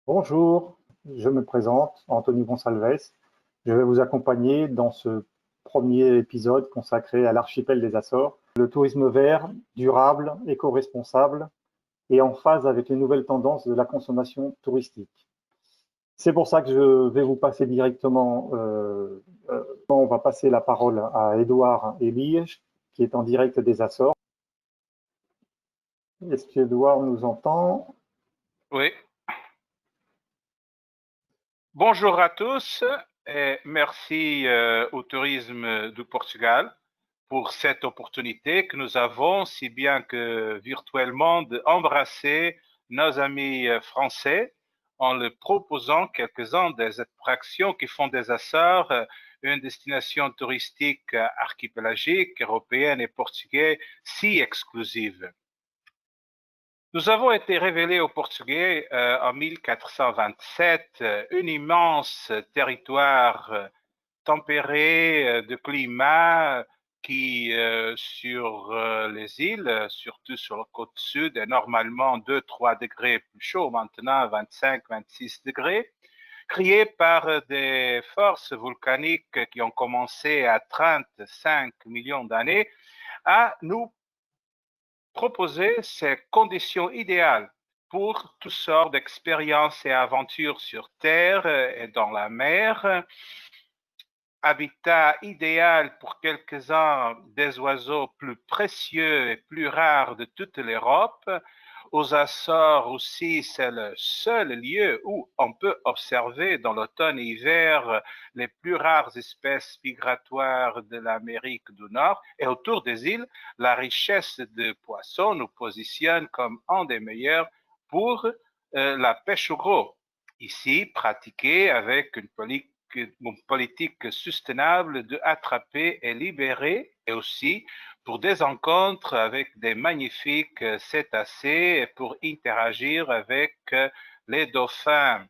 Bonjour, je me présente, Anthony Gonçalves. Je vais vous accompagner dans ce premier épisode consacré à l'archipel des Açores. Le tourisme vert, durable, éco-responsable et en phase avec les nouvelles tendances de la consommation touristique. C'est pour ça que je vais vous passer directement, on va passer la parole à Édouard Elige, qui est en direct des Açores. Est-ce qu'Édouard nous entend? Oui. Bonjour à tous et merci au tourisme du Portugal pour cette opportunité que nous avons, si bien que virtuellement, d'embrasser nos amis français en leur proposant quelques-uns des attractions qui font des Açores une destination touristique archipélagique, européenne et portugaise si exclusive. Nous avons été révélés aux Portugais en 1427, un immense territoire tempéré de climat qui, sur les îles, surtout sur la côte sud, est normalement 2-3 degrés plus chaud, maintenant 25-26 degrés, créé par des forces volcaniques qui ont commencé à 35 millions d'années, à nous proposer ces conditions idéales pour toutes sortes d'expériences et aventures sur Terre et dans la mer. Habitat idéal pour quelques-uns des oiseaux plus précieux et plus rares de toute l'Europe. Aux Açores aussi, c'est le seul lieu où on peut observer dans l'automne et l'hiver les plus rares espèces migratoires de l'Amérique du Nord. Et autour des îles, la richesse de poissons nous positionne comme un des meilleurs pour la pêche au gros. Ici, pratiquée avec une politique soutenable de attraper et libérer, et aussi pour des rencontres avec des magnifiques cétacés et pour interagir avec les dauphins.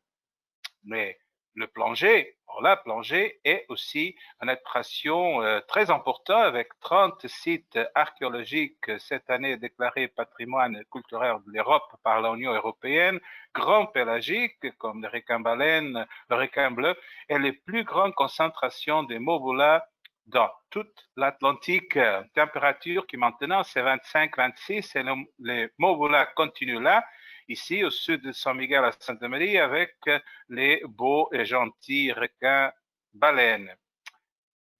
Mais le plongée, la plongée est aussi une attraction très importante avec 30 sites archéologiques cette année déclarés patrimoine culturel de l'Europe par l'Union européenne, grands pélagiques comme le requin-baleine, le requin bleu et les plus grandes concentrations de mobulas dans toute l'Atlantique. Température qui maintenant c'est 25-26 et les mobulas continuent là. Ici, au sud de San Miguel à Santa Maria, avec les beaux et gentils requins baleines.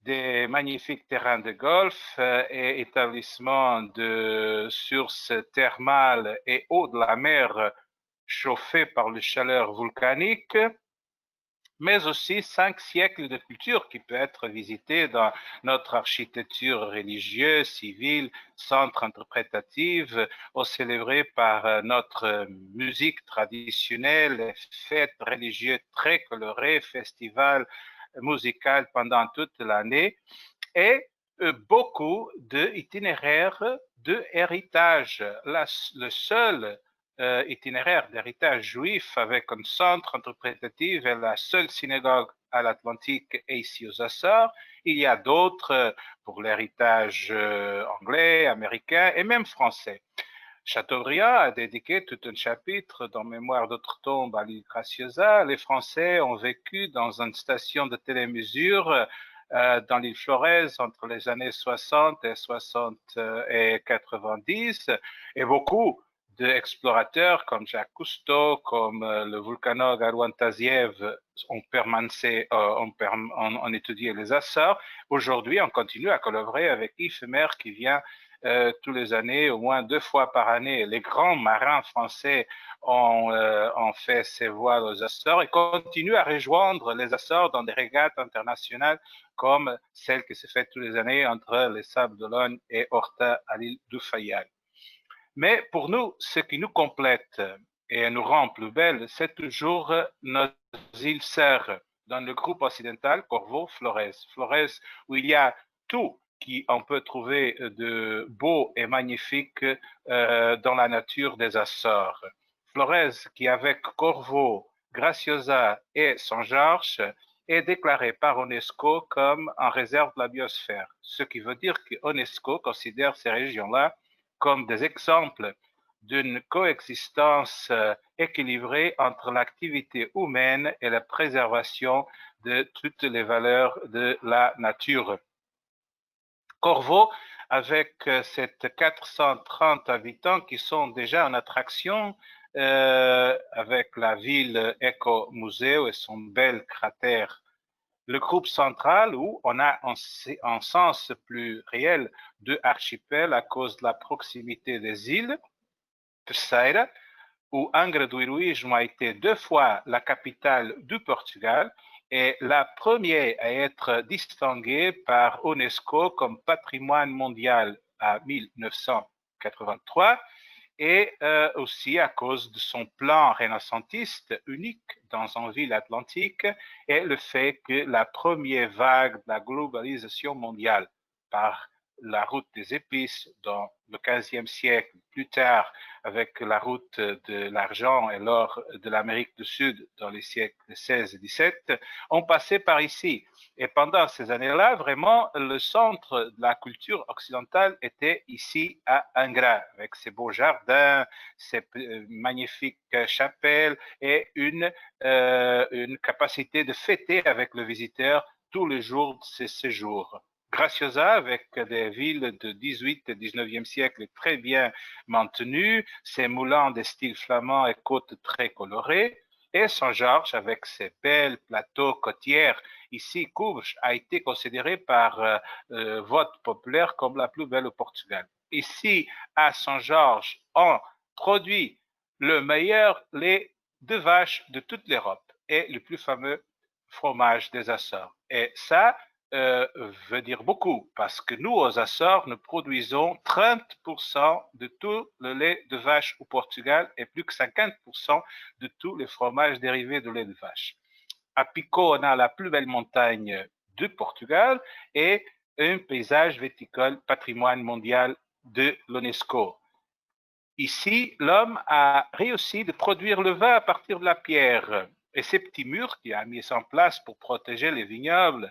Des magnifiques terrains de golf et établissements de sources thermales et eau de la mer chauffées par la chaleur volcanique, mais aussi 5 siècles de culture qui peut être visité dans notre architecture religieuse, civile, centre interprétatif, ou célébré par notre musique traditionnelle, fêtes religieuses très colorées, festivals musicaux pendant toute l'année, et beaucoup d'itinéraires de héritage. Le seul itinéraire d'héritage juif avec un centre interprétatif et la seule synagogue à l'Atlantique et ici aux Açores. Il y a d'autres pour l'héritage anglais, américain et même français. Chateaubriand a dédié tout un chapitre dans Mémoire d'outre-tombe à l'île Graciosa. Les Français ont vécu dans une station de télémesure dans l'île Flores entre les années 60 et 90, et beaucoup d'explorateurs comme Jacques Cousteau, comme le volcanologue Arwan Taziev ont étudié les Açores. Aujourd'hui, on continue à collaborer avec Yves Mer qui vient tous les années, au moins 2 fois par année. Les grands marins français ont fait ses voiles aux Açores et continuent à rejoindre les Açores dans des régates internationales comme celle qui se fait tous les années entre les Sables d'Olonne et Horta à l'île du Fayal. Mais pour nous, ce qui nous complète et nous rend plus belles, c'est toujours nos îles sœurs dans le groupe occidental Corveau-Flores. Flores, où il y a tout qu'on peut trouver de beau et magnifique dans la nature des Açores. Flores, qui avec Corveau, Graciosa et Saint-Georges, est déclaré par UNESCO comme en réserve de la biosphère, ce qui veut dire que UNESCO considère ces régions-là comme des exemples d'une coexistence équilibrée entre l'activité humaine et la préservation de toutes les valeurs de la nature. Corvo, avec ses 430 habitants qui sont déjà en attraction, avec la ville Eco-Museo et son bel cratère. Le groupe central, où on a un sens plus réel de archipel à cause de la proximité des îles, Terceira, où Angra do Heroísmo a été 2 fois la capitale du Portugal et la première à être distinguée par UNESCO comme patrimoine mondial en 1983 et aussi à cause de son plan renaissantiste unique dans une ville atlantique et le fait que la première vague de la globalisation mondiale par la route des épices dans le 15e siècle, plus tard avec la route de l'argent et l'or de l'Amérique du Sud dans les siècles 16 et 17, ont passé par ici. Et pendant ces années-là, vraiment, le centre de la culture occidentale était ici à Angra, avec ses beaux jardins, ses magnifiques chapelles et une capacité de fêter avec le visiteur tous les jours de ses séjours. Graciosa, avec des villes de 18 et 19e siècle très bien maintenues, ses moulins de style flamand et côtes très colorées, et Saint-Georges avec ses belles plateaux côtières. Ici, Courges a été considérée par vote populaire comme la plus belle au Portugal. Ici, à Saint-Georges, on produit le meilleur lait de vache de toute l'Europe et le plus fameux fromage des Açores. Et ça, veut dire beaucoup parce que nous, aux Açores, nous produisons 30% de tout le lait de vache au Portugal et plus que 50% de tous les fromages dérivés de lait de vache. À Pico, on a la plus belle montagne du Portugal et un paysage viticole patrimoine mondial de l'UNESCO. Ici, l'homme a réussi de produire le vin à partir de la pierre et ces petits murs qu'il a mis en place pour protéger les vignobles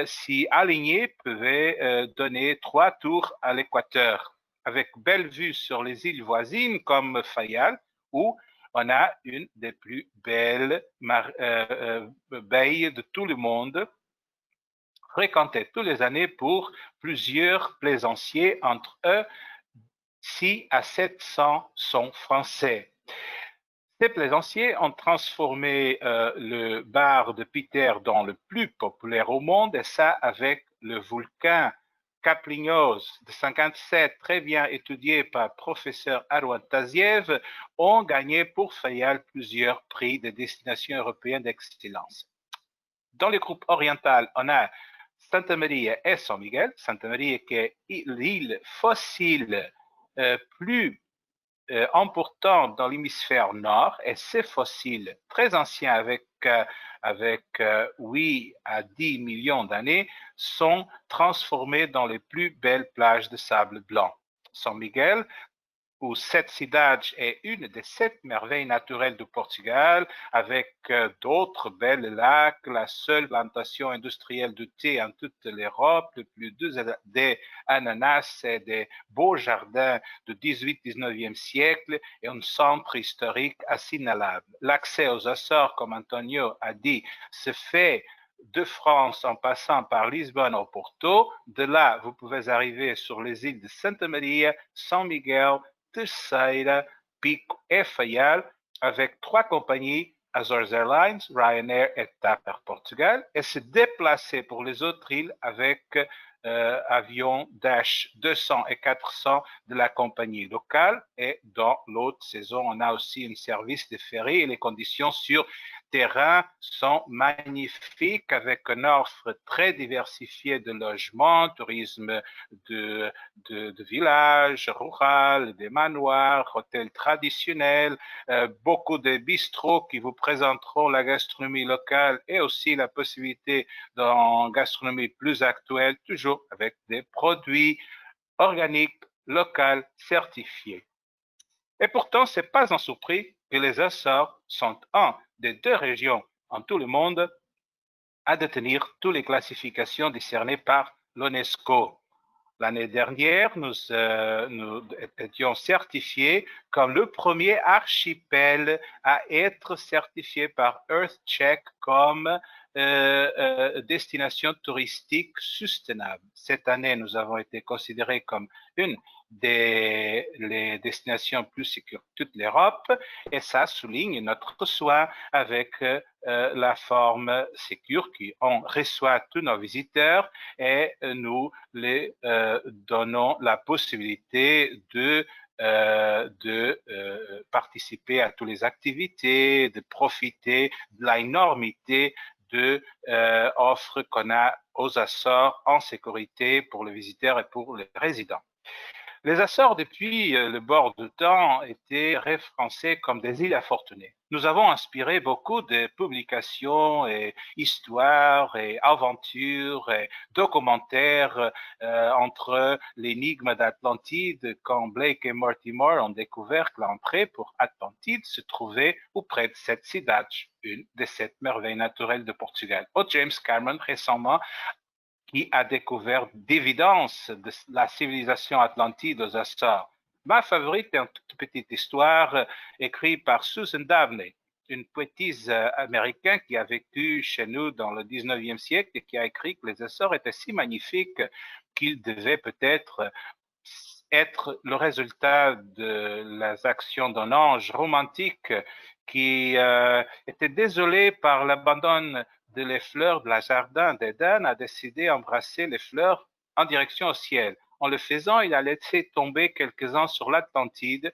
si alignés, pouvaient donner 3 tours à l'équateur, avec belle vue sur les îles voisines comme Fayal, où on a une des plus belles baies de tout le monde, fréquentée tous les années pour plusieurs plaisanciers, entre eux 6 à 700 sont français. Ces plaisanciers ont transformé le bar de Peter dans le plus populaire au monde, et ça avec le volcan Kaplinhos de 57, très bien étudié par le professeur Arwan Taziev, ont gagné pour Fayal plusieurs prix de destination européenne d'excellence. Dans le groupe oriental, on a Santa Maria et San Miguel. Santa Maria qui est l'île fossile plus important dans l'hémisphère nord et ces fossiles très anciens avec 8 à 10 millions d'années sont transformés dans les plus belles plages de sable blanc. San Miguel, où cette cidade est une des 7 merveilles naturelles du Portugal, avec d'autres belles lacs, la seule plantation industrielle de thé en toute l'Europe, le plus des ananas et des beaux jardins du 18-19e siècle et un centre historique assinalable. L'accès aux Açores, comme Antonio a dit, se fait de France en passant par Lisbonne au Porto. De là, vous pouvez arriver sur les îles de Santa Maria, San Miguel, Terceira, Pico et Fayal avec 3 compagnies, Azores Airlines, Ryanair et TAP Air Portugal, et se déplacer pour les autres îles avec avions Dash 200 et 400 de la compagnie locale. Et dans l'autre saison, on a aussi un service de ferry et les conditions sur terrain sont magnifiques avec une offre très diversifiée de logements, tourisme de village rural, des manoirs, hôtels traditionnels, beaucoup de bistrots qui vous présenteront la gastronomie locale et aussi la possibilité d'une gastronomie plus actuelle, toujours avec des produits organiques, locaux, certifiés. Et pourtant, ce n'est pas un surpris que les Açores sont une des 2 régions en tout le monde à détenir toutes les classifications décernées par l'UNESCO. L'année dernière, nous étions certifiés comme le premier archipel à être certifié par EarthCheck comme destination touristique soutenable. Cette année, nous avons été considérés comme une les destinations plus sécures de toute l'Europe, et ça souligne notre soin avec la forme sécure qu'on reçoit tous nos visiteurs et nous les donnons la possibilité de participer à toutes les activités, de profiter de l'énormité de offres qu'on a aux Açores en sécurité pour les visiteurs et pour les résidents. Les Açores, depuis le bord du temps, étaient référencés comme des îles infortunées. Nous avons inspiré beaucoup de publications et histoires et aventures et documentaires entre l'énigme d'Atlantide quand Blake et Mortimer ont découvert que l'entrée pour Atlantide se trouvait auprès de cette cidade, une des 7 merveilles naturelles de Portugal. Ou James Cameron récemment qui a découvert d'évidence de la civilisation atlantide aux Açores. Ma favorite est une toute petite histoire écrite par Susan Davney, une poétise américaine qui a vécu chez nous dans le 19e siècle et qui a écrit que les Açores étaient si magnifiques qu'ils devaient peut-être être le résultat de les actions d'un ange romantique qui était désolé par l'abandon les fleurs de la jardin d'Éden a décidé d'embrasser les fleurs en direction au ciel. En le faisant, il a laissé tomber quelques-uns sur l'Atlantide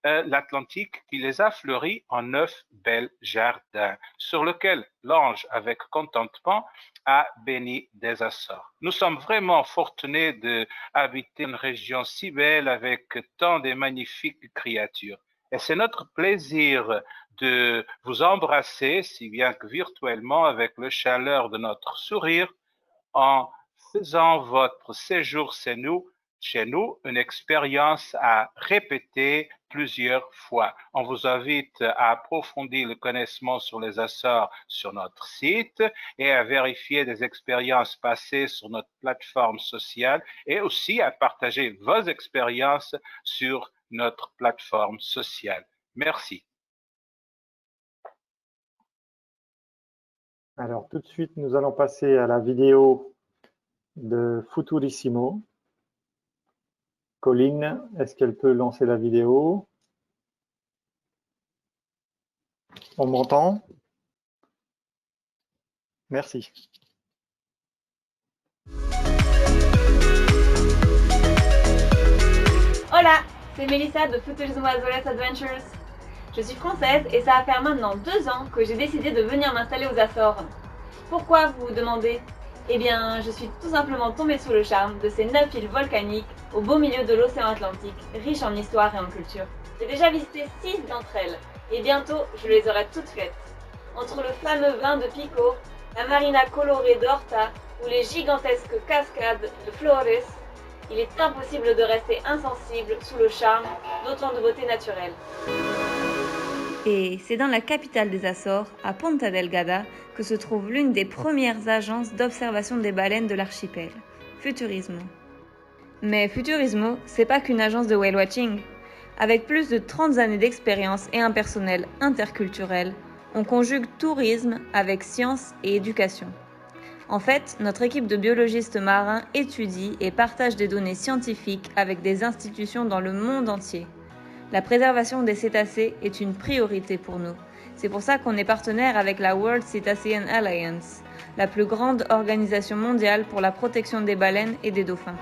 l'Atlantique qui les a fleuris en 9 belles jardins, sur lesquels l'ange, avec contentement, a béni des Açores. Nous sommes vraiment fortunés d'habiter une région si belle avec tant de magnifiques créatures. Et c'est notre plaisir de vous embrasser, si bien que virtuellement, avec le chaleur de notre sourire, en faisant votre séjour chez nous, une expérience à répéter plusieurs fois. On vous invite à approfondir le connaissement sur les Açores sur notre site et à vérifier des expériences passées sur notre plateforme sociale et aussi à partager vos expériences sur notre plateforme sociale. Merci. Alors, tout de suite, nous allons passer à la vidéo de Futurissimo. Colline, est-ce qu'elle peut lancer la vidéo? On m'entend? Merci. Hola, c'est Mélissa de Futurismo Azores Adventures. Je suis française et ça va faire maintenant 2 ans que j'ai décidé de venir m'installer aux Açores. Pourquoi, vous vous demandez? Eh bien, je suis tout simplement tombée sous le charme de ces 9 îles volcaniques au beau milieu de l'océan Atlantique, riches en histoire et en culture. J'ai déjà visité 6 d'entre elles et bientôt je les aurai toutes faites. Entre le fameux vin de Pico, la marina colorée d'Horta ou les gigantesques cascades de Flores, il est impossible de rester insensible sous le charme d'autant de beauté naturelle. Et c'est dans la capitale des Açores, à Ponta Delgada, que se trouve l'une des premières agences d'observation des baleines de l'archipel, Futurismo. Mais Futurismo, c'est pas qu'une agence de whale watching. Avec plus de 30 années d'expérience et un personnel interculturel, on conjugue tourisme avec science et éducation. En fait, notre équipe de biologistes marins étudie et partage des données scientifiques avec des institutions dans le monde entier. La préservation des cétacés est une priorité pour nous. C'est pour ça qu'on est partenaire avec la World Cetacean Alliance, la plus grande organisation mondiale pour la protection des baleines et des dauphins.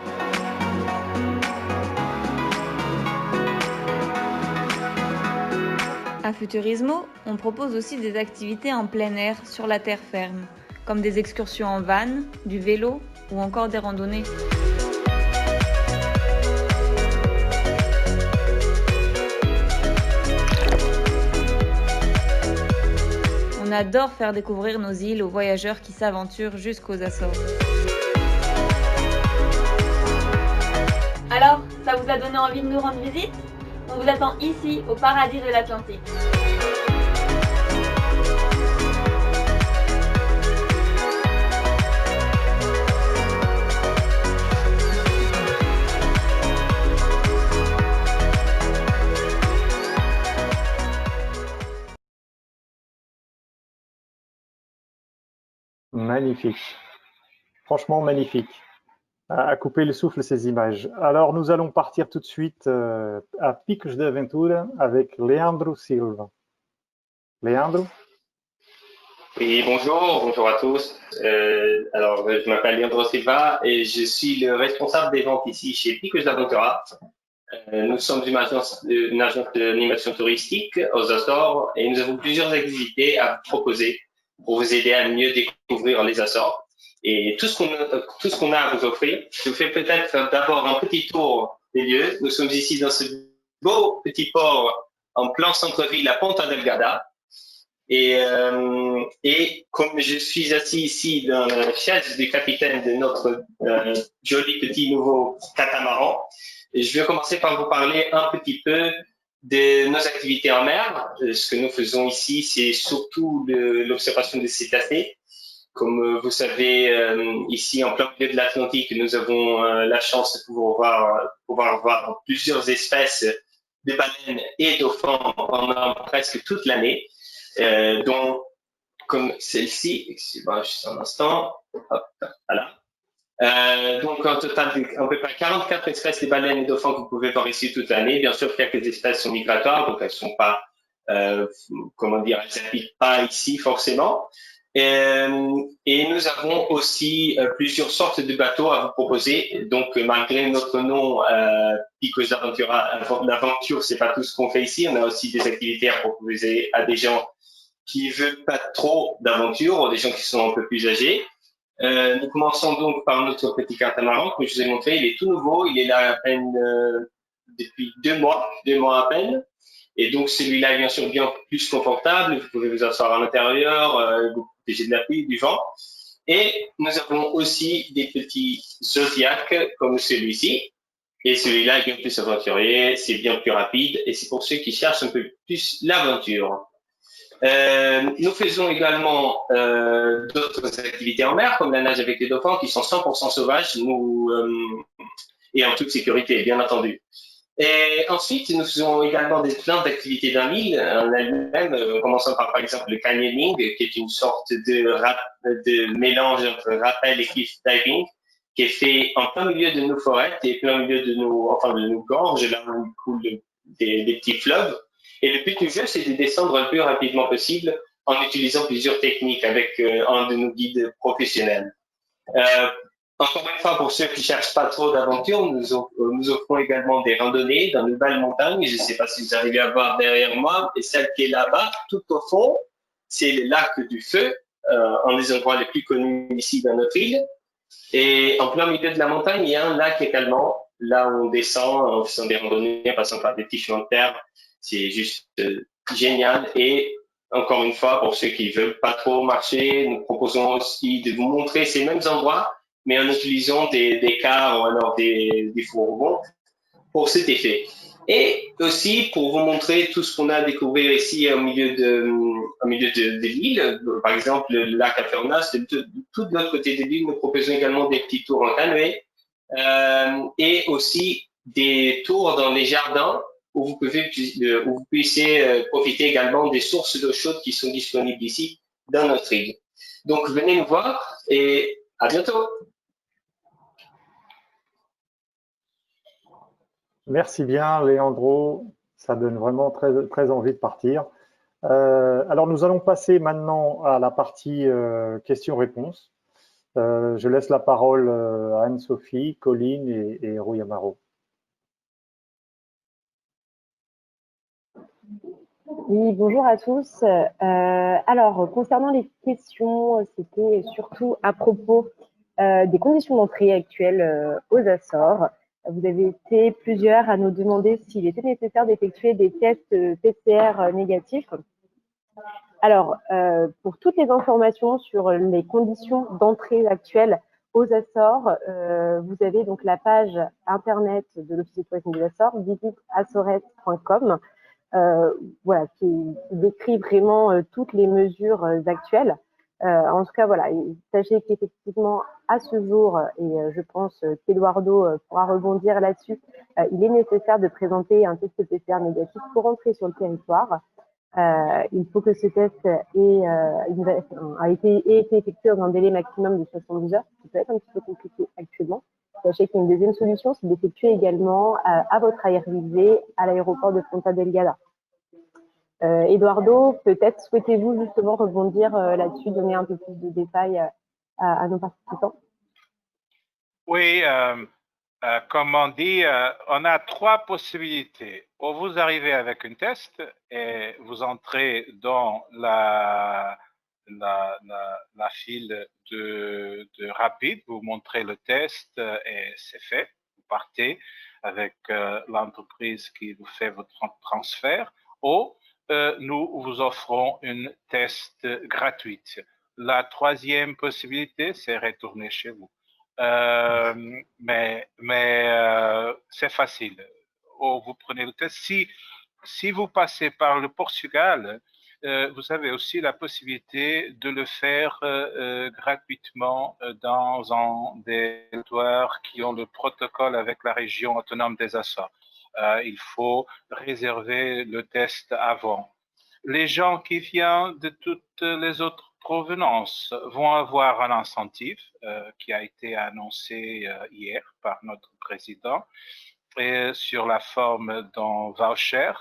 À Futurismo, on propose aussi des activités en plein air sur la terre ferme, comme des excursions en van, du vélo ou encore des randonnées. On adore faire découvrir nos îles aux voyageurs qui s'aventurent jusqu'aux Açores. Alors, ça vous a donné envie de nous rendre visite? On vous attend ici, au paradis de l'Atlantique. Magnifique. Franchement magnifique. À couper le souffle ces images. Alors nous allons partir tout de suite à Picos de Aventura avec Leandro Silva. Leandro? Oui, bonjour à tous. Je m'appelle Leandro Silva et je suis le responsable des ventes ici chez Picos d'Aventura. Nous sommes une agence d'animation touristique aux Açores et nous avons plusieurs activités à vous proposer pour vous aider à mieux découvrir les Açores. Et tout ce qu'on a à vous offrir, je vous fais peut-être d'abord un petit tour des lieux. Nous sommes ici dans ce beau petit port en plein centre-ville à Ponta Delgada. Et comme je suis assis ici dans la chaise du capitaine de notre joli petit nouveau catamaran, je vais commencer par vous parler un petit peu de nos activités en mer. Ce que nous faisons ici, c'est surtout l'observation des cétacés. Comme vous savez, ici en plein milieu de l'Atlantique, nous avons la chance de pouvoir voir plusieurs espèces de baleines et dauphins pendant presque toute l'année. Dont comme celle-ci, excusez-moi juste un instant, hop, voilà. Donc en total, à peu près 44 espèces de baleines et dauphins que vous pouvez voir ici toute l'année. Bien sûr, quelques espèces sont migratoires, donc elles sont pas, elles n'habitent pas ici forcément. Et nous avons aussi plusieurs sortes de bateaux à vous proposer. Donc malgré notre nom, Picos d'Aventura, l'aventure, c'est pas tout ce qu'on fait ici. On a aussi des activités à proposer à des gens qui veulent pas trop d'aventure, ou des gens qui sont un peu plus âgés. Nous commençons donc par notre petit catamaran que je vous ai montré. Il est tout nouveau, il est là à peine depuis 2 mois à peine. Et donc celui-là est bien sûr bien plus confortable. Vous pouvez vous asseoir à l'intérieur, vous protéger de la pluie, du vent. Et nous avons aussi des petits zodiacs comme celui-ci. Et celui-là est bien plus aventurier, c'est bien plus rapide, et c'est pour ceux qui cherchent un peu plus l'aventure. Nous faisons également d'autres activités en mer, comme la nage avec les dauphins, qui sont 100% sauvages, et en toute sécurité, bien entendu. Et ensuite, nous faisons également plein d'activités dans l'île, en elle-même, commençant par exemple, le canyoning, qui est une sorte de mélange entre rappel et cliff diving, qui est fait en plein milieu de nos forêts et plein milieu de nos gorges, là où coulent des petits fleuves. Et le but du jeu, c'est de descendre le plus rapidement possible en utilisant plusieurs techniques avec un de nos guides professionnels. Encore une fois, pour ceux qui cherchent pas trop d'aventure, nous offrons également des randonnées dans de belles montagnes. Je ne sais pas si vous arrivez à voir derrière moi, et celle qui est là-bas, tout au fond, c'est le lac du Feu, un des endroits les plus connus ici dans notre île. Et en plein milieu de la montagne, il y a un lac également, là où on descend en faisant des randonnées, en passant par des petits chemins de terre. C'est juste génial. Et encore une fois, pour ceux qui veulent pas trop marcher, nous proposons aussi de vous montrer ces mêmes endroits, mais en utilisant des cars ou alors des fourgons pour cet effet. Et aussi pour vous montrer tout ce qu'on a à découvrir ici au milieu de l'île. Par exemple, le lac Afernas, de tout de l'autre côté de l'île, nous proposons également des petits tours en canoë et aussi des tours dans les jardins où vous puissiez profiter également des sources d'eau chaude qui sont disponibles ici dans notre île. Donc, venez nous voir et à bientôt. Merci bien, Leandro. Ça donne vraiment très, très envie de partir. Alors, nous allons passer maintenant à la partie questions-réponses. Je laisse la parole à Anne-Sophie, Colline et Rui Amaro. Oui, bonjour à tous. Alors, concernant les questions, c'était surtout à propos des conditions d'entrée actuelles aux Açores. Vous avez été plusieurs à nous demander s'il était nécessaire d'effectuer des tests PCR négatifs. Alors, pour toutes les informations sur les conditions d'entrée actuelles aux Açores, vous avez donc la page internet de l'Office de tourisme des Açores, visiteazores.com, voilà, qui décrit vraiment toutes les mesures actuelles. En tout cas, voilà, sachez qu'effectivement, à ce jour, et je pense qu'Eduardo pourra rebondir là-dessus, il est nécessaire de présenter un test PCR négatif pour entrer sur le territoire. Il faut que ce test ait été effectué dans un délai maximum de 72 heures, ce qui peut être un petit peu compliqué actuellement. Sachez qu'il y a une deuxième solution, c'est d'effectuer également à votre arrivée à l'aéroport de Ponta Delgada. Eduardo, peut-être souhaitez-vous justement rebondir là-dessus, donner un peu plus de détails à nos participants? Oui, comme on dit, on a trois possibilités. Ou vous arrivez avec un test et vous entrez dans la file de rapide, vous montrez le test et c'est fait. Vous partez avec l'entreprise qui vous fait votre transfert, ou nous vous offrons une test gratuite. La troisième possibilité, c'est retourner chez vous. Mais c'est facile. Ou vous prenez le test. Si vous passez par le Portugal, vous avez aussi la possibilité de le faire gratuitement dans des territoires qui ont le protocole avec la région autonome des Açores. Il faut réserver le test avant. Les gens qui viennent de toutes les autres provenances vont avoir un incentive qui a été annoncé hier par notre président et sur la forme d'un voucher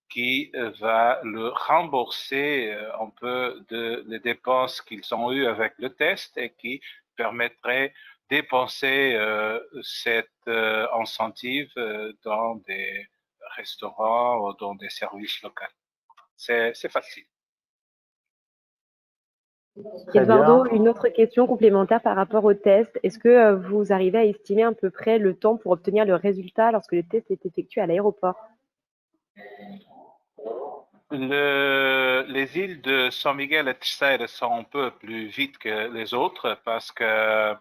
qui va le rembourser un peu les dépenses qu'ils ont eues avec le test et qui permettrait dépenser cette incentive dans des restaurants ou dans des services locaux. C'est facile. Eduardo, une autre question complémentaire par rapport au test. Est-ce que vous arrivez à estimer à peu près le temps pour obtenir le résultat lorsque le test est effectué à l'aéroport? Les îles de San Miguel et Terceira sont un peu plus vite que les autres parce que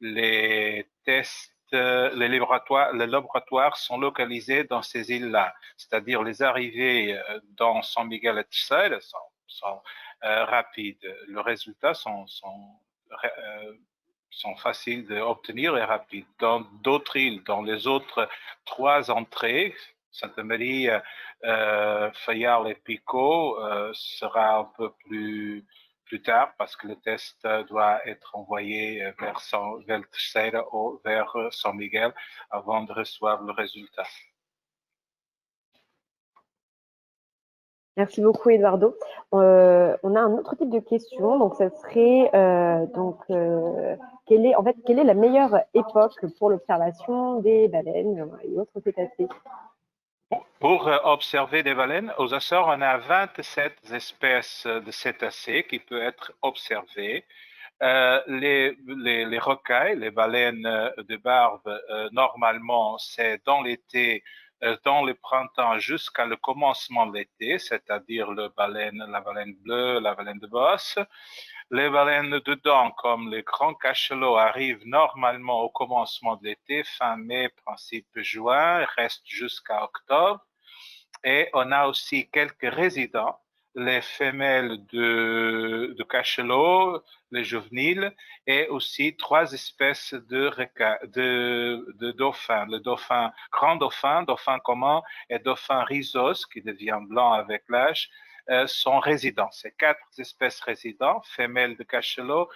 les tests, les laboratoires sont localisés dans ces îles-là. C'est-à-dire les arrivées dans San Miguel et Terceira sont rapides. Les résultats sont faciles d'obtenir et rapides. Dans d'autres îles, dans les autres trois entrées, Santa Maria, Fayal et Pico, sera un peu plus tard parce que le test doit être envoyé vers Terceira ou vers San Miguel avant de recevoir le résultat. Merci beaucoup, Eduardo. On a un autre type de question. Donc, ça serait quelle est la meilleure époque pour l'observation des baleines et autres cétacés? Pour observer des baleines, aux Açores, on a 27 espèces de cétacés qui peuvent être observées. Les rocailles, les baleines de barbe, normalement, c'est dans l'été, dans le printemps jusqu'à le commencement de l'été, c'est-à-dire la baleine bleue, la baleine de bosse. Les baleines de dents, comme les grands cachelots, arrivent normalement au commencement de l'été, fin mai, principe juin, restent jusqu'à octobre. Et on a aussi quelques résidents, les femelles de cachalot, les juvéniles, et aussi trois espèces de dauphins. Le grand dauphin commun et dauphin rhizos, qui devient blanc avec l'âge, sont résidents. C'est quatre espèces résidents, femelles de cachalot,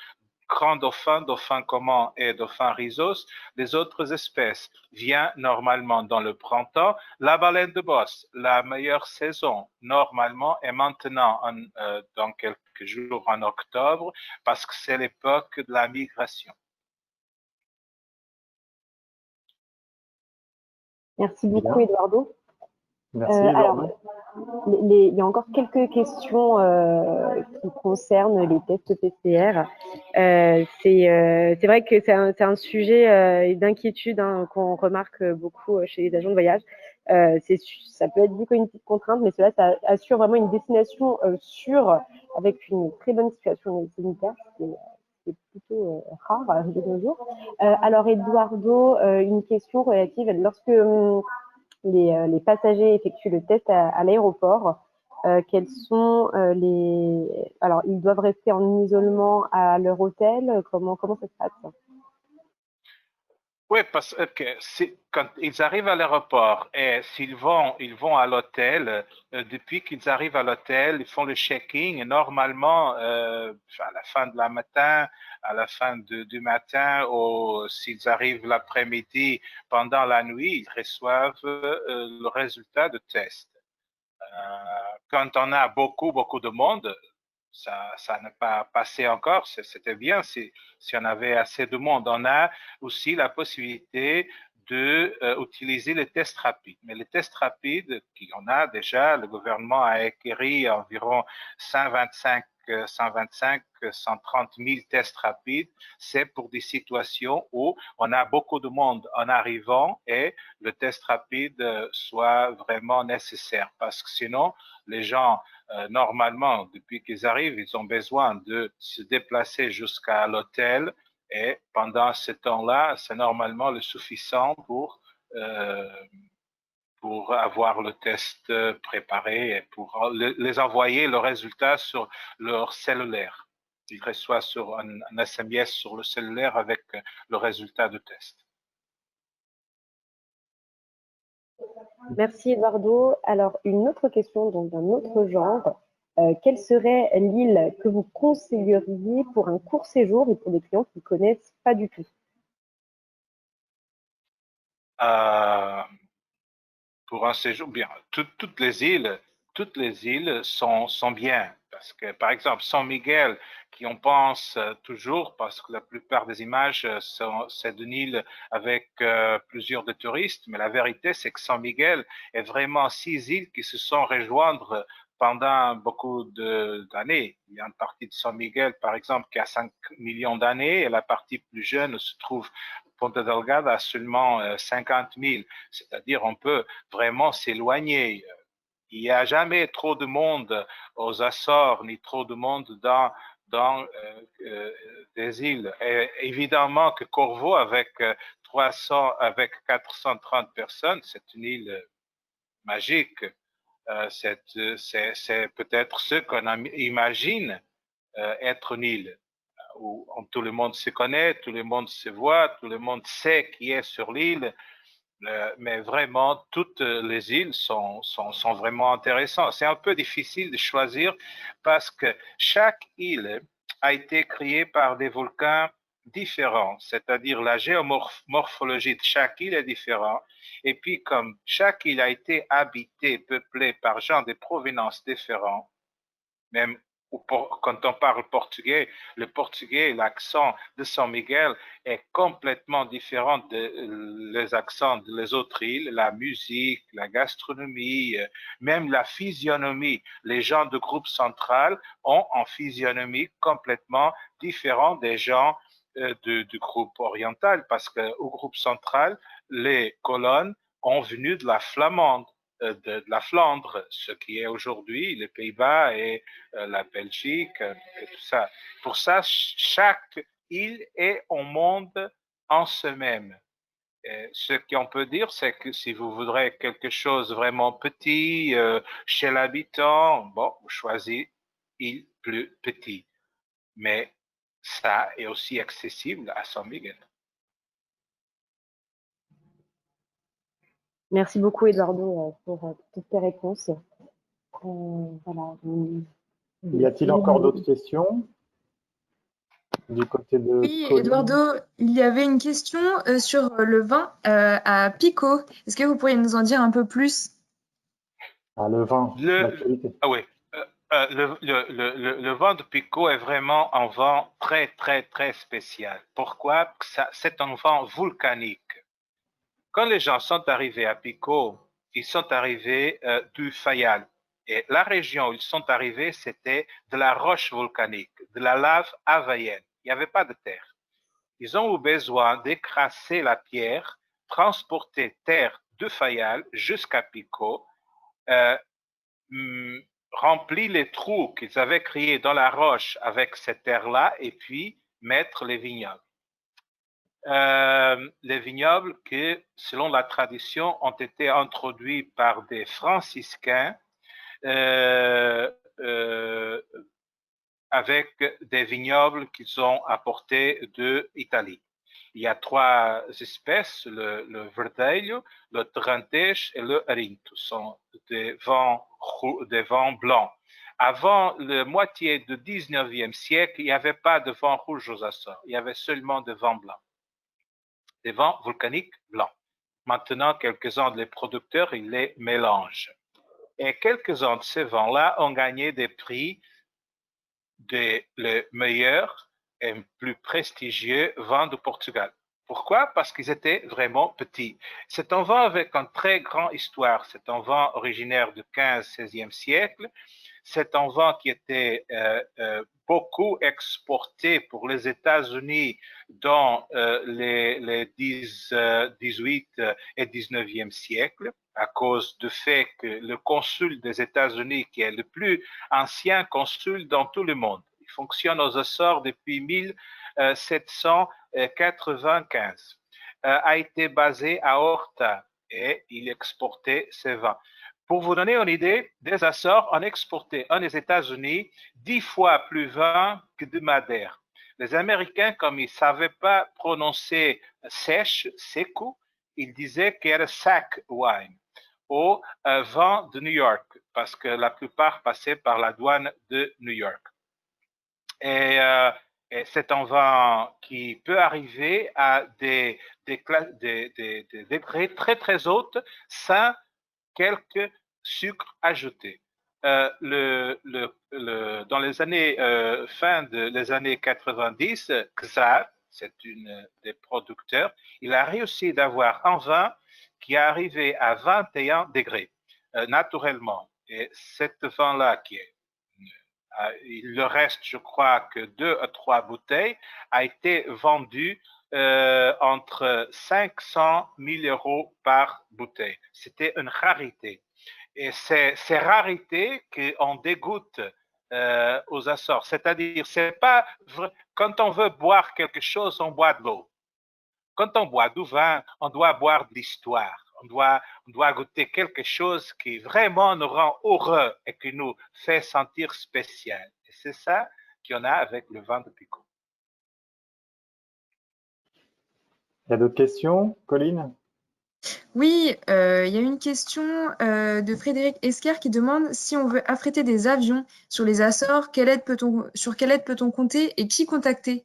grand dauphin, dauphin commun et dauphin rhizos. Les autres espèces viennent normalement dans le printemps. La baleine de bosse, la meilleure saison normalement est maintenant dans quelques jours en octobre parce que c'est l'époque de la migration. Merci beaucoup, Eduardo. Merci, Eduardo. Alors, il y a encore quelques questions qui concernent les tests PCR. C'est vrai que c'est un sujet d'inquiétude qu'on remarque beaucoup chez les agents de voyage. Ça peut être vu comme une petite contrainte, mais cela ça assure vraiment une destination sûre avec une très bonne situation sanitaire. C'est plutôt rare de nos jours. Alors, Eduardo, une question relative lorsque les passagers effectuent le test à l'aéroport. Quels sont Alors, ils doivent rester en isolement à leur hôtel. Comment ça se passe? Oui, parce que quand ils arrivent à l'aéroport et ils vont à l'hôtel, depuis qu'ils arrivent à l'hôtel, ils font le check-in et normalement, à la fin de la matin, à la fin du matin, ou s'ils arrivent l'après-midi, pendant la nuit, ils reçoivent le résultat de test. Quand on a beaucoup de monde, ça n'a pas passé encore, c'était bien si on avait assez de monde. On a aussi la possibilité d'utiliser les tests rapides. Mais les tests rapides, on a déjà, le gouvernement a acquis environ 130 000 tests rapides. C'est pour des situations où on a beaucoup de monde en arrivant et le test rapide soit vraiment nécessaire. Parce que sinon, les gens normalement, depuis qu'ils arrivent, ils ont besoin de se déplacer jusqu'à l'hôtel et pendant ce temps-là, c'est normalement le suffisant pour avoir le test préparé et pour les envoyer le résultat sur leur cellulaire. Ils reçoivent sur un SMS sur le cellulaire avec le résultat du test. Merci Eduardo. Alors, une autre question donc d'un autre genre. Quelle serait l'île que vous conseilleriez pour un court séjour et pour des clients qui ne connaissent pas du tout? Pour un séjour, bien, toutes les îles sont bien. Parce que, par exemple, San Miguel, qui on pense toujours, parce que la plupart des images, c'est d'une île avec plusieurs de touristes, mais la vérité, c'est que San Miguel est vraiment 6 îles qui se sont rejoindre pendant beaucoup d'années. Il y a une partie de San Miguel, par exemple, qui a 5 millions d'années, et la partie plus jeune se trouve Ponta Delgada a seulement 50 000, c'est-à-dire on peut vraiment s'éloigner. Il n'y a jamais trop de monde aux Açores, ni trop de monde dans des îles. Et évidemment que Corvo, avec 430 personnes, c'est une île magique. C'est peut-être ce qu'on imagine être une île où tout le monde se connaît, tout le monde se voit, tout le monde sait qui est sur l'île. Mais vraiment, toutes les îles sont vraiment intéressantes. C'est un peu difficile de choisir parce que chaque île a été créée par des volcans différents, c'est-à-dire la géomorphologie de chaque île est différente. Et puis, comme chaque île a été habitée, peuplée par gens de provenances différentes, même quand on parle portugais, le portugais, l'accent de San Miguel est complètement différent des accents des autres îles, la musique, la gastronomie, même la physionomie. Les gens du groupe central ont une physionomie complètement différente des gens du groupe oriental, parce qu'au groupe central, les colonnes ont venu de la flamande. De la Flandre, ce qui est aujourd'hui les Pays-Bas et la Belgique et tout ça. Pour ça, chaque île est un monde en soi-même. Ce qu'on peut dire, c'est que si vous voudrez quelque chose vraiment petit chez l'habitant, bon, vous choisissez île plus petit. Mais ça est aussi accessible à San Miguel. Merci beaucoup Eduardo pour toutes tes réponses. Voilà. Y a-t-il encore d'autres questions du côté de Oui, Colline? Eduardo, il y avait une question sur le vin à Pico. Est-ce que vous pourriez nous en dire un peu plus? Ah, le vin, l'actualité. Ah oui. Le vin de Pico est vraiment un vin très spécial. Pourquoi? C'est un vin volcanique. Quand les gens sont arrivés à Pico, ils sont arrivés du Fayal. Et la région où ils sont arrivés, c'était de la roche volcanique, de la lave havaïenne. Il n'y avait pas de terre. Ils ont eu besoin d'écraser la pierre, transporter terre de Fayal jusqu'à Pico, remplir les trous qu'ils avaient créés dans la roche avec cette terre-là et puis mettre les vignobles. Les vignobles qui, selon la tradition, ont été introduits par des franciscains avec des vignobles qu'ils ont apportés d'Italie. Il y a trois espèces, le verdelho, le trentêche et le arinto. Ce sont des vents blancs. Avant la moitié du 19e siècle, il n'y avait pas de vent rouge aux Açores. Il y avait seulement des vents blancs, des vents volcaniques blancs. Maintenant, quelques-uns des producteurs, ils les mélangent. Et quelques-uns de ces vents-là ont gagné des prix des meilleurs et plus prestigieux vins du Portugal. Pourquoi? Parce qu'ils étaient vraiment petits. C'est un vin avec une très grande histoire. C'est un vin originaire du 15-16e siècle. C'est un vin qui était beaucoup exporté pour les États-Unis dans les 18 et 19e siècle, à cause du fait que le consul des États-Unis, qui est le plus ancien consul dans tout le monde, il fonctionne aux Açores depuis 1795, a été basé à Horta et il exportait ses vins. Pour vous donner une idée, des Açores ont exporté aux États-Unis 10 fois plus de vin que de Madère. Les Américains, comme ils ne savaient pas prononcer sèche, seco, ils disaient qu'il era sack wine, au vin de New York, parce que la plupart passaient par la douane de New York. Et c'est un vin qui peut arriver à des degrés très très hauts sans quelques sucres ajoutés. Dans les années fin des années 90, Czar, c'est une des producteurs, il a réussi d'avoir un vin qui est arrivé à 21 degrés naturellement. Et cette vin-là qui est il le reste, je crois, que 2 à 3 bouteilles, a été vendu entre 500 000 euros par bouteille. C'était une rarité. Et c'est ces rarités qu'on dégoûte aux Açores. C'est-à-dire, c'est pas vrai. Quand on veut boire quelque chose, on boit de l'eau. Quand on boit du vin, on doit boire de l'histoire. On doit goûter quelque chose qui vraiment nous rend heureux et qui nous fait sentir spécial. Et c'est ça qu'il y en a avec le vin de Picot. Il y a d'autres questions, Colline? Oui, il y a une question de Frédéric Esquer qui demande si on veut affréter des avions sur les Açores, sur quelle aide peut-on compter et qui contacter?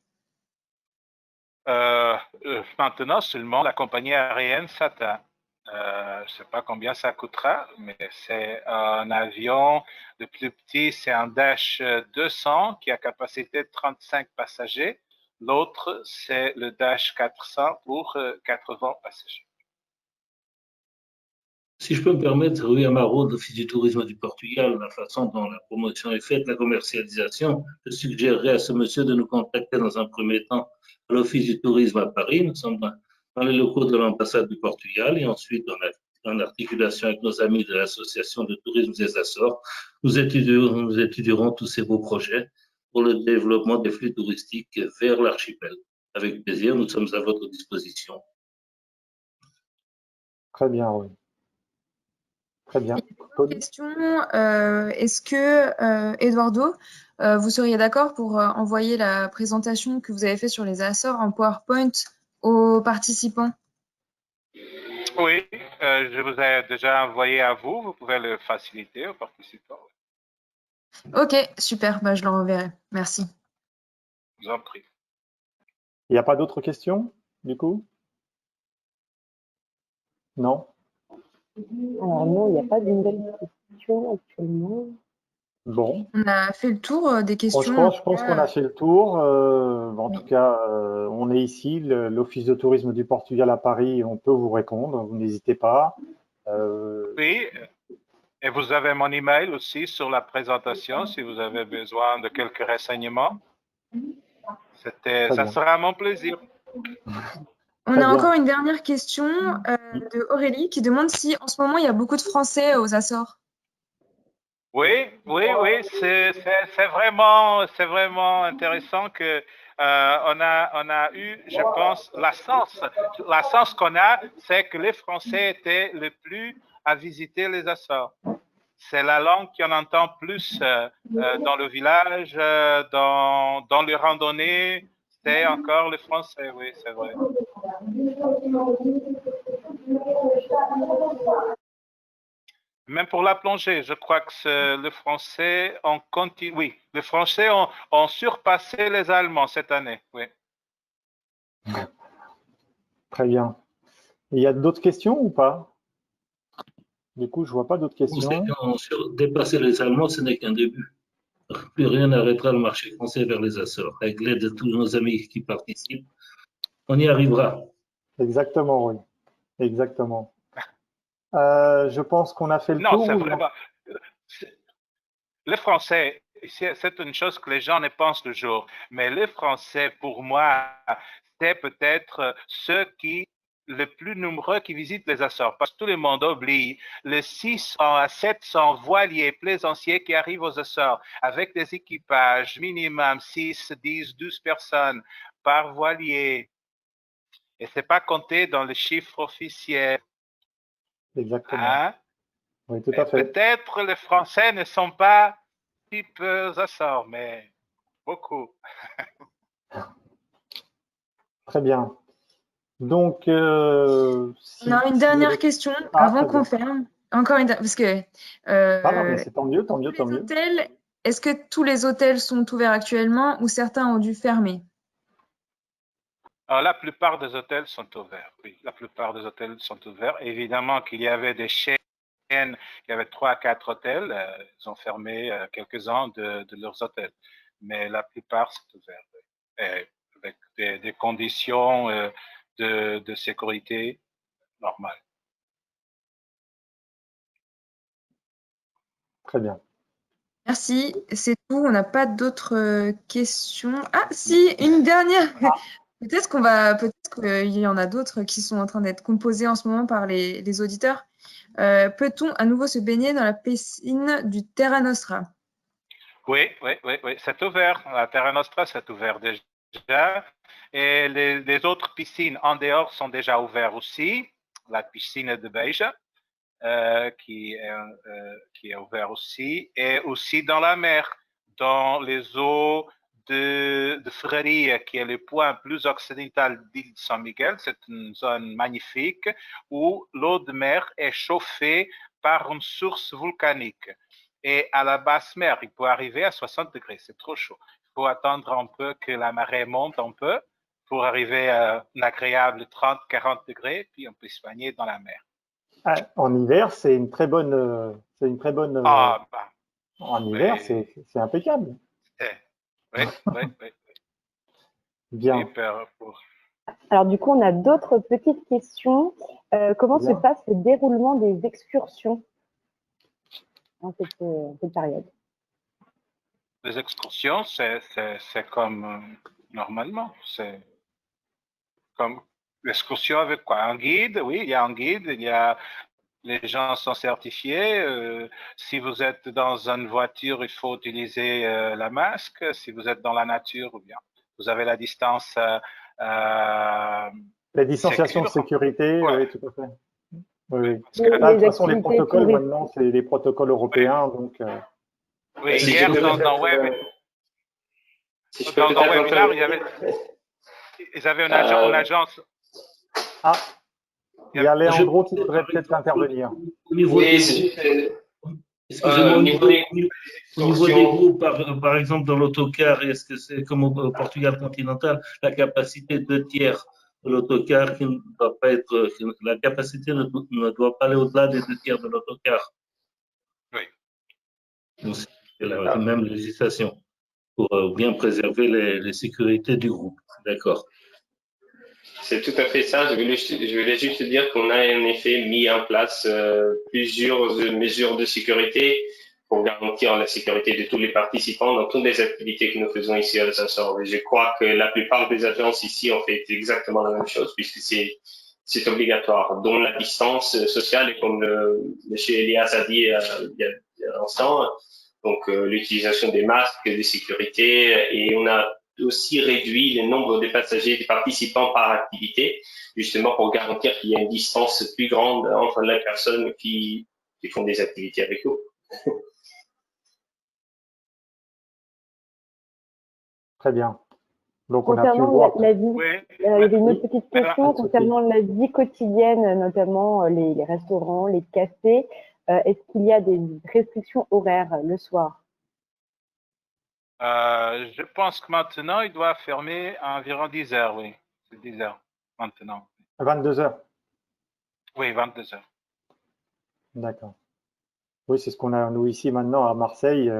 Maintenant seulement la compagnie aérienne SATA. Je ne sais pas combien ça coûtera, mais c'est un avion, le plus petit, c'est un Dash 200 qui a capacité de 35 passagers. L'autre, c'est le Dash 400 pour 80 passagers. Si je peux me permettre, Rui Amaro, de l'Office du tourisme du Portugal, la façon dont la promotion est faite, la commercialisation, je suggérerais à ce monsieur de nous contacter dans un premier temps à l'Office du tourisme à Paris. Nous sommes dans les locaux de l'ambassade du Portugal et ensuite en articulation avec nos amis de l'Association de tourisme des Açores, nous étudierons tous ces beaux projets pour le développement des flux touristiques vers l'archipel. Avec plaisir, nous sommes à votre disposition. Très bien, oui. Très bien. Une question, est-ce que, Eduardo, vous seriez d'accord pour envoyer la présentation que vous avez faite sur les Açores en PowerPoint aux participants? Oui, je vous ai déjà envoyé à vous. Vous pouvez le faciliter aux participants. Ok, super, bah, je le reverrai. Merci. Je vous en prie. Il n'y a pas d'autres questions, du coup? Non? Alors non, il n'y a pas de nouvelles questions actuellement. Bon. On a fait le tour des questions. Je pense qu'on a fait le tour. En tout cas, on est ici, l'Office de tourisme du Portugal à Paris, on peut vous répondre, vous n'hésitez pas. Oui, et vous avez mon email aussi sur la présentation si vous avez besoin de quelques renseignements. Ça sera mon plaisir. On a encore une dernière question de Aurélie qui demande si en ce moment il y a beaucoup de Français aux Açores. Oui, c'est vraiment intéressant que on a eu, je pense, la chance qu'on a, c'est que les Français étaient les plus à visiter les Açores. C'est la langue qu'on entend plus dans le village, dans les randonnées. restait encore le français, oui, c'est vrai. Même pour la plongée, je crois que le français, on continue. Oui, le français ont surpassé les Allemands cette année. Oui. Très bien. Il y a d'autres questions ou pas? Du coup, je vois pas d'autres questions. Dépasser les Allemands, ce n'est qu'un début. Plus rien n'arrêtera le marché français vers les Açores. Avec l'aide de tous nos amis qui participent, on y arrivera. Exactement, oui. Exactement. Je pense qu'on a fait le Non, tour. c'est vraiment. Le français, c'est une chose que les gens ne pensent toujours. Mais le français, pour moi, c'est peut-être ceux qui le plus nombreux qui visitent les Açores, parce que tout le monde oublie les 600 à 700 voiliers plaisanciers qui arrivent aux Açores avec des équipages minimum 6, 10, 12 personnes par voilier. Et c'est pas compté dans les chiffres officiels. Exactement. Hein? Oui, tout à fait. Peut-être les Français ne sont pas type Açores, mais beaucoup. Très bien. Donc, On a une dernière question avant qu'on très bien. ferme. Encore une parce que Ah, mais c'est tant mieux, tant mieux, tous tant les mieux. hôtels, est-ce que tous les hôtels sont ouverts actuellement ou certains ont dû fermer? Alors, la plupart des hôtels sont ouverts, oui. La plupart des hôtels sont ouverts. Évidemment qu'il y avait des chaînes, il y avait 3 à 4 hôtels, ils ont fermé quelques-uns de leurs hôtels. Mais la plupart sont ouverts, oui. Et avec des conditions de sécurité normales. Très bien. Merci, c'est tout. On n'a pas d'autres questions. Ah, si, une dernière. Peut-être qu'il y en a d'autres qui sont en train d'être composées en ce moment par les auditeurs. Peut-on à nouveau se baigner dans la piscine du Terra Nostra? Oui, c'est ouvert. La Terra Nostra, c'est ouvert déjà. Et les autres piscines en dehors sont déjà ouvertes aussi. La piscine de Beja, qui est ouverte aussi. Et aussi dans la mer, dans les eaux de Freria, qui est le point plus occidental d'île de San Miguel. C'est une zone magnifique où l'eau de mer est chauffée par une source volcanique. Et à la basse mer, il peut arriver à 60 degrés. C'est trop chaud. Il faut attendre un peu que la marée monte un peu pour arriver à un agréable 30-40 degrés, puis on peut se baigner dans la mer. Ah, en hiver, c'est une très bonne. Ah, bah, en hiver, oui. c'est impeccable. Oui. Bien. Alors du coup, on a d'autres petites questions. Comment se Bien. passe le déroulement des excursions en cette période? Les excursions, c'est comme normalement. C'est comme l'excursion avec quoi? Un guide, oui, il y a un guide, les gens sont certifiés. Si vous êtes dans une voiture, il faut utiliser la masque. Si vous êtes dans la nature, ou bien vous avez la distance. La distanciation de sécurité, Ouais. oui, tout à fait. Oui. Parce que Là, de toute façon, les protocoles maintenant, c'est les protocoles européens, donc. Oui, hier dans un webinaire, ils avaient une agence. Ah, il y a Leandro qui voudrait peut-être intervenir. Au niveau des groupes, par exemple dans l'autocar, est-ce que c'est comme au Portugal continental, la capacité 2 tiers de l'autocar qui ne doit pas être, la capacité ne doit pas aller au-delà des 2 tiers de l'autocar? Oui. C'est la même législation pour bien préserver les sécurités du groupe. D'accord. C'est tout à fait ça. Je voulais juste dire qu'on a en effet mis en place plusieurs mesures de sécurité pour garantir la sécurité de tous les participants dans toutes les activités que nous faisons ici à Açores. Et je crois que la plupart des agences ici ont fait exactement la même chose puisque c'est obligatoire, dont la distance sociale, et comme M. Elias a dit il y a un instant, donc l'utilisation des masques de sécurité, et on a aussi réduit le nombre de passagers, des participants par activité, justement pour garantir qu'il y a une distance plus grande entre les personnes qui font des activités avec nous. Très bien. Donc, on a pu Concernant voir. la vie, Oui, il y avait une oui. autre petite Alors, question concernant la vie quotidienne, notamment les restaurants, les cafés. Est-ce qu'il y a des restrictions horaires le soir? je pense que maintenant, il doit fermer à environ 10 heures, oui. C'est 10 heures maintenant. 22 heures. Oui, 22 heures. D'accord. Oui, c'est ce qu'on a, nous, ici, maintenant, à Marseille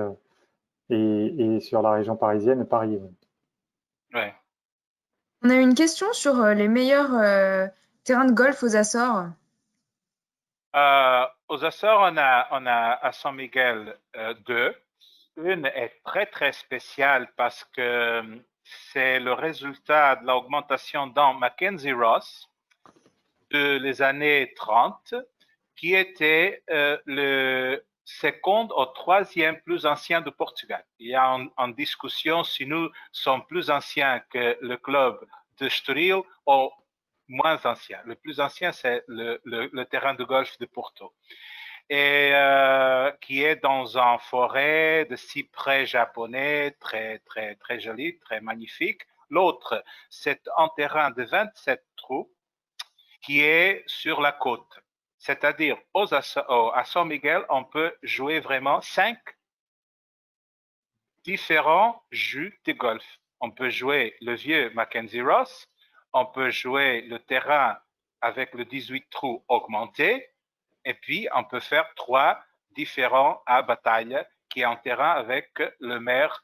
et sur la région parisienne, Paris. Oui. Ouais. On a une question sur les meilleurs terrains de golf aux Açores. Aux Açores, on a à San Miguel deux. Une est très, très spéciale parce que c'est le résultat de l'augmentation dans Mackenzie Ross de les années 30, qui était le second ou troisième plus ancien de Portugal. Il y a en discussion si nous sommes plus anciens que le club de Estoril ou moins ancien. Le plus ancien, c'est le terrain de golf de Porto. Et qui est dans une forêt de cyprès japonais très, très, très joli, très magnifique. L'autre, c'est un terrain de 27 trous qui est sur la côte. C'est-à-dire, à San Miguel, on peut jouer vraiment 5 différents jeux de golf. On peut jouer le vieux Mackenzie Ross, on peut jouer le terrain avec le 18 trous augmenté, et puis on peut faire 3 différents à bataille, qui est un terrain avec le mer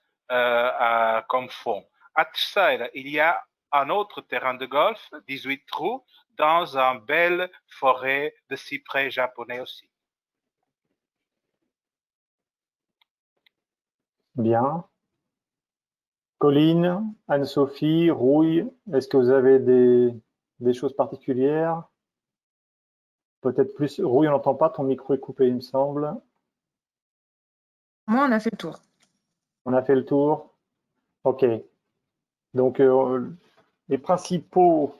comme fond. À Tsaïra, il y a un autre terrain de golf, 18 trous, dans une belle forêt de cyprès japonais aussi. Bien. Colline, Anne-Sophie, Rouille, est-ce que vous avez des choses particulières? Peut-être plus. Rouille, on n'entend pas, ton micro est coupé, il me semble. Moi, on a fait le tour. On a fait le tour. OK. Donc, les principaux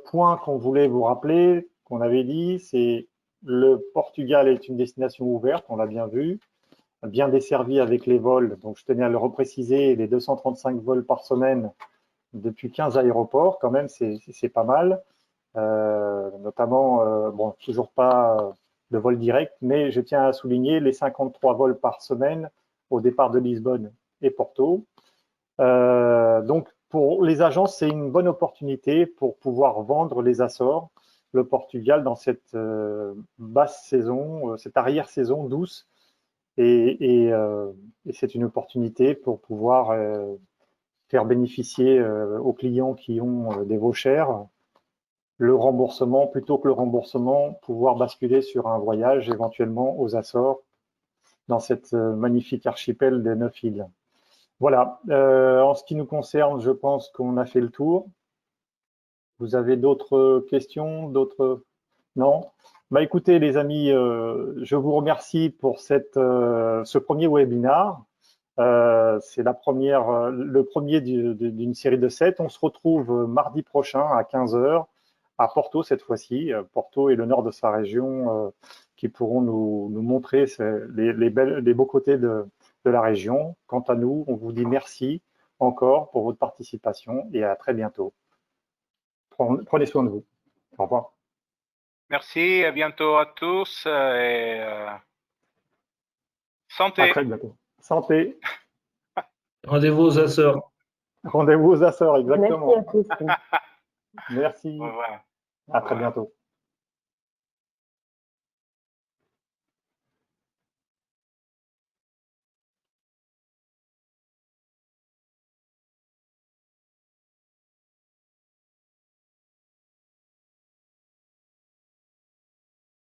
points qu'on voulait vous rappeler, qu'on avait dit, c'est le Portugal est une destination ouverte, on l'a bien vu, bien desservie avec les vols. Donc, je tenais à le repréciser, les 235 vols par semaine depuis 15 aéroports, quand même, c'est pas mal. Notamment, bon, toujours pas de vol direct, mais je tiens à souligner les 53 vols par semaine au départ de Lisbonne et Porto. Donc, pour les agences, c'est une bonne opportunité pour pouvoir vendre les Açores, le Portugal, dans cette basse saison, cette arrière-saison douce. Et c'est une opportunité pour pouvoir faire bénéficier aux clients qui ont des veaux chers le remboursement, plutôt que le remboursement, pouvoir basculer sur un voyage éventuellement aux Açores, dans cette magnifique archipel des 9 îles. Voilà, en ce qui nous concerne, je pense qu'on a fait le tour. Vous avez d'autres questions, d'autres? Non? Bah écoutez les amis, je vous remercie pour ce premier webinaire. C'est le premier d'une série de 7. On se retrouve mardi prochain à 15 h à Porto cette fois-ci. Porto et le nord de sa région qui pourront nous montrer les beaux côtés de la région. Quant à nous, on vous dit merci encore pour votre participation et à très bientôt. Prenez soin de vous. Au revoir. Merci, à bientôt à tous et santé. À très bientôt. Santé. Rendez-vous aux Açores. Rendez-vous aux Açores, exactement. Merci à tous. Merci. Au revoir. À très bientôt.